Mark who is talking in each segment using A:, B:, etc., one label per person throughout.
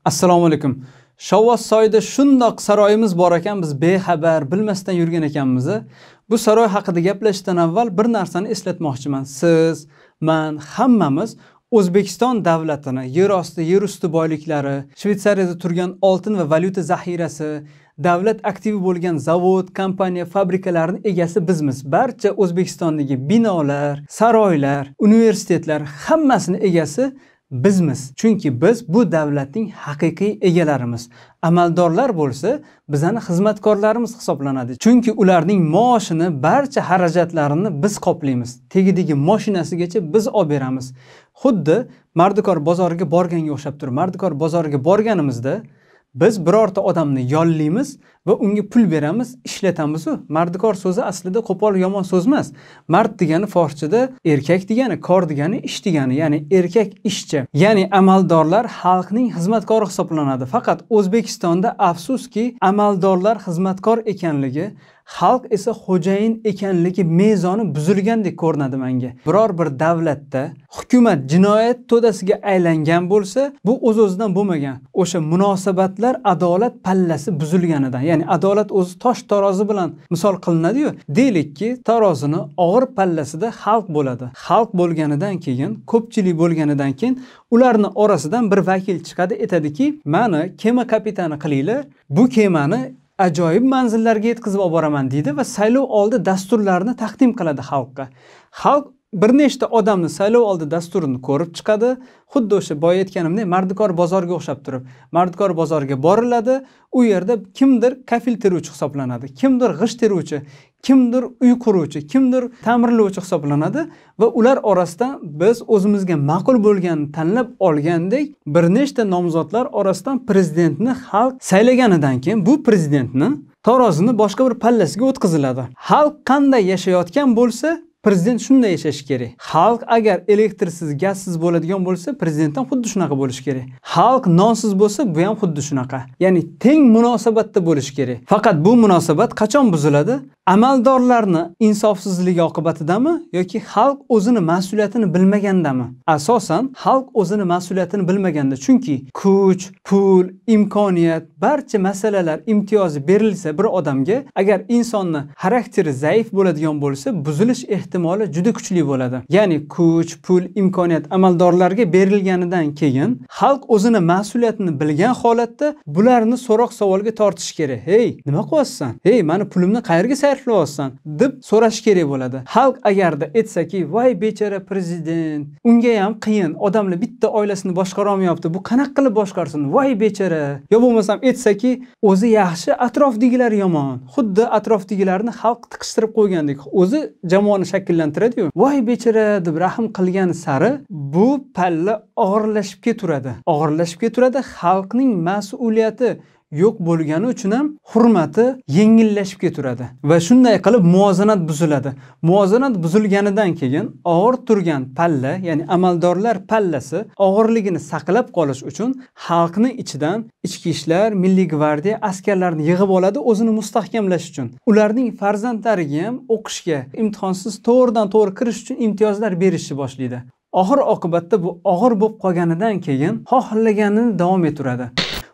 A: Assalomu alaykum. Shovvozsoyda shundoq saroyimiz bor ekan, biz bexabar, bilmasdan yurgan ekanmiz. Bu saroy haqida gaplashishdan avval bir narsani eslatmoqchiman. Siz, men, hammamiz O'zbekiston davlatini, yer osti, yer usti boyliklari, Shveysariyada turgan oltin va valyuta zaxirasi, davlat aktivi bo'lgan zavod, kompaniya, fabrikalarning egasi bizmiz. Barcha O'zbekistondagi binolar, saroylar, universitetlar hammasining egasi bizmiz. Chunki biz bu davlatning haqiqiy egalarimiz. Amaldorlar bo'lsa, bizning xizmatkorlarimiz hisoblanadi. Chunki ularning maoshini, barcha xarajatlarini biz qoplaymiz. Tegidagi mashinasigacha biz olib beramiz. Xuddi Mardikor bozoriga borganga o'xshab turib, Mardikor bozoriga borganimizda biz birorta odamni yollaymiz va unga pul beramiz, ishlatamiz. Mardikor so'zi aslida qo'pol yomon so'z emas. Mard degani forchada erkak degani, kor degani ish degani, ya'ni erkak ishchi. Ya'ni amaldorlar xalqning xizmatkori hisoblanadi. Faqat O'zbekistonda afsuski amaldorlar xizmatkor ekanligi, xalq esa xo'jayin ekanligi mezoni buzilgandek ko'rinadi menga. Biror bir davlatda hukumat jinoyat to'dasiga aylangan bo'lsa, bu o'z-o'zidan bo'lmagan. O'sha munosabatlar adolat pallasi buzilganidan. Ya'ni adolat o'zi tosh tarozi bilan misol qilinadi-yu. Deylikki, tarozini og'ir pallasida xalq bo'ladi. Xalq bo'lganidan keyin, ko'pchilik bo'lganidan keyin ularning orasidan bir vakil chiqadi, aytadiki, "Meni kema kapitani qilinglar. Bu kemani ajoyib manzillarga yetkazib oboraman" deydi va saylov oldi dasturlarini taqdim qiladi xalqqa. Xalq bir nechta odamni saylov oldi dasturini ko'rib chiqadi. Xuddi o'sha boya aytganimdek Mardikor bozoriga o'xshab turib, Mardikor bozoriga boriladi. U yerda kimdir kafil teruvchi hisoblanadi, kimdir g'isht teruvchi, kimdir uy quruvchi, kimdir ta'mirlovchi hisoblanadi va ular orasidan biz o'zimizga ma'qul bo'lganini tanlab olgandek bir nechta nomzodlar orasidan prezidentni xalq saylaganidan keyin bu prezidentni tarozini boshqa bir pallasiga o'tkaziladi. Xalq qanday yashayotgan bo'lsa, prezident shunday yashashi kerak. Xalq agar elektrsiz, gazsiz bo'ladigan bo'lsa, prezidentdan xuddi shunaqa bo'lishi kerak. Xalq nonsiz bo'lsa, bu ham xuddi shunaqa. Ya'ni teng munosabatda bo'lishi kerak. Faqat bu munosabat qachon buziladi? Amaldorlarni insofsizligi oqibatidami yoki xalq o'zini mas'uliyatini bilmagandami? Asosan xalq o'zini mas'uliyatini bilmaganda. Chunki kuch, pul, imkoniyat, barcha masalalar imtiyozi berilsa bir odamga, agar insonni xarakteri zaif bo'ladigan bo'lsa, buzilish ehtimoli juda kuchli bo'ladi. Ya'ni kuch, pul, imkoniyat amaldorlarga berilganidan keyin xalq o'zini mas'uliyatini bilgan holatda bularni so'roq savolga tortish kerak. "Hey, nima qilyapsan? Hey, meni pulimni qayerga sarflayapsan?" deb so'rash kerak bo'ladi. Xalq agarda aytsaki, "Voy bechora prezident, unga ham qiyin, odamlar bitta oilasini boshqara olmayapti. Bu qanaqa qilib boshqarsin? Voy bechora." Yo bo'lmasam aytsaki, "O'zi yaxshi, atrofdagilar yomon." Xuddi atrofdagilarni xalq tiqishtirib qo'ygandek, o'zi jamoani shakllantiradi-yu. "Voy bechora" deb rahm qilgan sari bu palla og'irlashib keturadi. Og'irlashib keturadi, xalqning mas'uliyati yo'q bo'lgani uchun ham hurmati yengillashib keturadi va shunday qilib muvozanat buziladi. Muvozanat buzilganidan keyin og'ir turgan palla, ya'ni amaldorlar pallasi og'irligini saqlab qolish uchun xalqning ichidan ichki ishlar, milliy gvardiya askarlarini yig'ib oladi o'zini mustahkamlash uchun. Ularning farzandlariga ham o'qishga, imtihonsiz to'g'ridan-to'g'ri kirish uchun imtiyozlar berishni boshlaydi. Oxir oqibatda bu og'ir bo'lib qolganidan keyin xohlaganini davom ettiradi.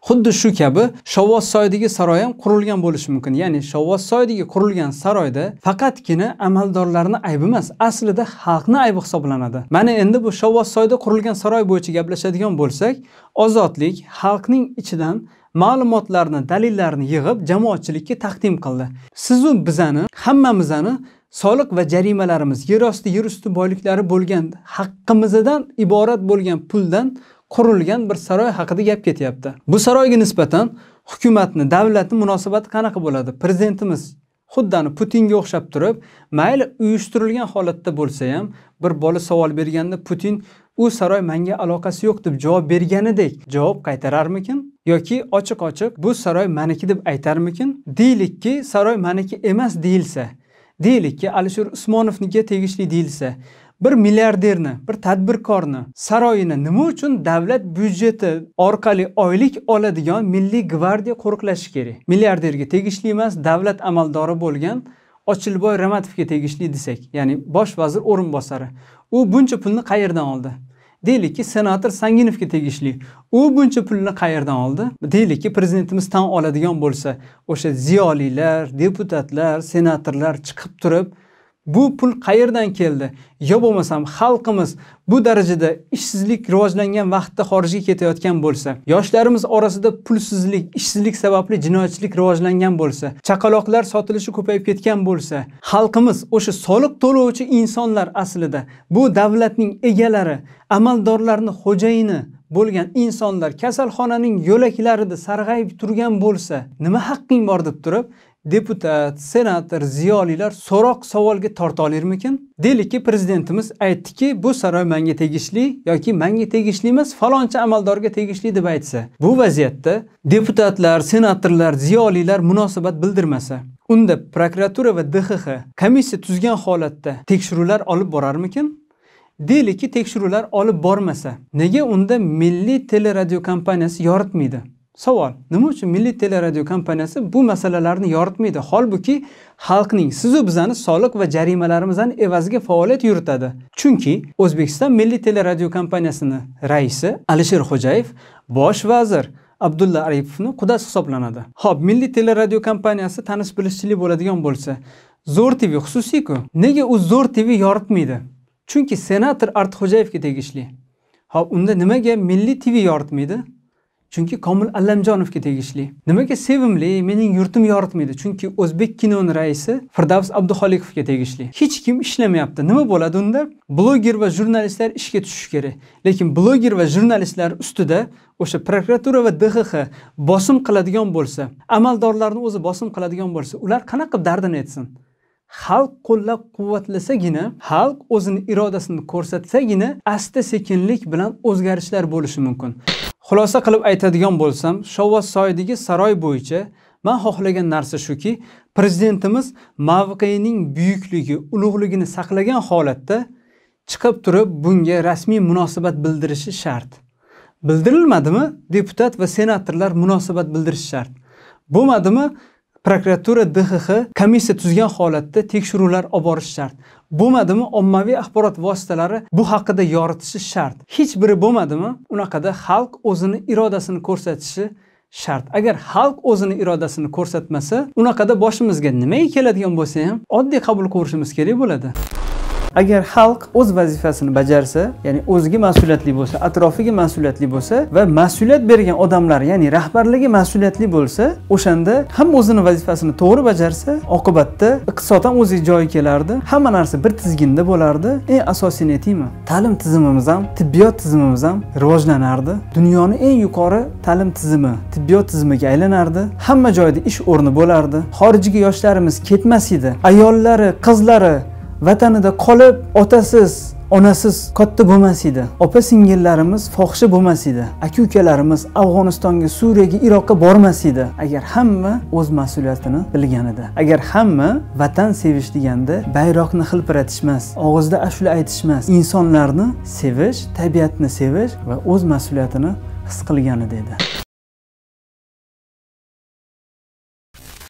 A: Xuddi shu kabi Shovvozsoydagi saroy ham qurilgan bo'lishi mumkin. Ya'ni Shovvozsoydagi qurilgan saroyda faqatgina amaldorlarning aybi emas, aslida xalqning aybi hisoblanadi. Mana endi bu Shovvozsoyda qurilgan saroy bo'yicha gaplashadigan bo'lsak, Ozodlik xalqning ichidan ma'lumotlarni, dalillarni yig'ib jamoatchilikka taqdim qildi. Siz u bizani, hammamizni soliq va jarimalarimiz, yer osti, yer usti boyliklari bo'lgan haqqimizdan iborat bo'lgan puldan qurilgan bir saroy haqida gap ketyapti. Bu saroyga nisbatan hukumatni, davlatning munosabati qanaqa bo'ladi? Prezidentimiz xuddani Putinga o'xshab turib, mayli uyushtirilgan holatda bo'lsa ham, bir bola savol berganda Putin "U saroy menga aloqasi yo'q" deb javob berganidek javob qaytararmikin? Yoki ochiq-ochiq "Bu saroy meniki" deb aytarmikin? Deylikki, saroy meniki emas deyilsa, deylikki Alisher Usmonovnikiga tegishli deyilsa, bir milliarderni, bir tadbirkorni saroyini nima uchun davlat byudjeti orqali oylik oladigan milliy gvardiya qo'riqlashi kerak? Milliarderga tegishli emas, davlat amaldori bo'lgan Ochilboy Ramatovga tegishli desak, ya'ni bosh vazir o'rinbosari. U buncha pulni qayerdan oldi? Deylikki, senator Sanginovga tegishli. U buncha pulni qayerdan oldi? Deylikki, prezidentimiz tan oladigan bo'lsa, o'sha ziyolilar, deputatlar, senatorlar chiqib turib, bu pul qayerdan keldi? Yo bo'lmasam xalqimiz bu darajada ishsizlik rivojlangan vaqtda xorijga ketayotgan bo'lsa, yoshlarimiz orasida pulsizlik, ishsizlik sababli jinoyatchilik rivojlangan bo'lsa, chaqaloqlar sotilishi ko'payib ketgan bo'lsa, xalqimiz o'sha soliq to'lovchi insonlar aslida bu davlatning egalari, amaldorlarning xo'jayini bo'lgan insonlar kasalxonaning yo'laklarida sarg'ayib turgan bo'lsa, nima haqqing bor deb turib deputat, senator, ziyolilar so'roq savolga torta olarmikin? Deylikki, prezidentimiz aytdiki, bu saroy menga tegishli yoki menga tegishli emas, falonchi amaldorga tegishli deb aytsa, bu vaziyatda deputatlar, senatorlar, ziyolilar munosabat bildirmasa, unda prokuratura va DXX komissiya tuzgan holatda tekshiruvlar olib borarmikin? Deylikki, tekshiruvlar olib bormasa, nega unda Milliy teleradio kompaniyasi yoritmaydi? Savol, nima uchun Milliy teleradio kompaniyasi bu masalalarni yoritmaydi? Holbuki xalqning, siz va bizani soliq va jarimalarimizdan evaziga faoliyat yuritadi. Chunki O'zbekiston Milliy teleradio kompaniyasining raisi Alisher Xo'jayev bosh vazir Abdulla Aripovning qudasi hisoblanadi. Xo'p, Milliy teleradio kompaniyasi tanish bilishchilik bo'ladigan bo'lsa, Zo'r TV xususiy-ku. Nega u Zo'r TV yoritmaydi? Chunki senator Ortiqxo'jayevga tegishli. Xo'p, unda nimaga Milliy TV yoritmaydi? Chunki Komil Allamjonovga tegishli. Nimaga Sevimli, mening yurtim yoritmaydi? Chunki O'zbek kinoning raisi Firdavs Abduxoliqovga tegishli. Hech kim ishlamayapti. Nima bo'ladi unda? Bloger va jurnalistlar ishga tushishi kerak. Lekin bloger va jurnalistlar ustida o'sha prokuratura va DXX bosim qiladigan bo'lsa, amaldorlarning o'zi bosim qiladigan bo'lsa, ular qanaqa dardini aytsin? Xalq qo'llab-quvvatlasagina, xalq o'zini irodasini ko'rsatsagina, asta-sekinlik bilan o'zgarishlar bo'lishi mumkin. Xulosa qilib aytadigan bo'lsam, Shovvozsoydagi saroy bo'yicha men xohlagan narsa shuki, prezidentimiz mavqeining buyukligi, ulug'ligini saqlagan holatda chiqib turib bunga rasmiy munosabat bildirishi shart. Bildirilmadimi? Deputat va senatorlar munosabat bildirishi shart. Bo'lmadimi? Prokuratura, DXX komissiya tuzgan holatda tekshiruvlar olib borish shart. Bo'lmadimi? Ommaviy axborot vositalari bu haqida yoritishi shart. Hech biri bo'lmadimi? Unaqada xalq o'zini irodasini ko'rsatishi shart. Agar xalq o'zini irodasini ko'rsatmasa, unaqada boshimizga nima keladigan bo'lsa ham oddiy qabul qilishimiz kerak bo'ladi. Agar xalq o'z vazifasini bajarsa, ya'ni o'ziga mas'uliyatli bo'lsa, atrofiga mas'uliyatli bo'lsa va mas'uliyat bergan odamlar, ya'ni rahbarligi mas'uliyatli bo'lsa, o'shanda ham o'zining vazifasini to'g'ri bajarsa, oqibatda iqtisod ham o'ziga joyi kelardi, hamma narsa bir tizginda bo'lardi. Eng asosini aytaymi? Ta'lim tizimimiz ham, tibbiyot tizimimiz ham rivojlanardi. Dunyoning eng yuqori ta'lim tizimi, tibbiyot tizimiga aylanardi. Hamma joyda ish o'rni bo'lardi. Xorijga yoshlarimiz ketmas edi. Ayollari, qizlari vatanida qolib, otasiz, onasiz katta bo'lmas edi. Opa-singillarimiz fohisha bo'lmas edi. Aka-ukalarimiz Afg'onistonga, Suriyaga, Iroqqa bormas edi. Agar hamma o'z mas'uliyatini bilganida. Agar hamma vatan sevish deganda bayroqni hilpiratishmas, og'izda ashula aytishmas, insonlarni sevish, tabiatni sevish va o'z mas'uliyatini his qilganida edi.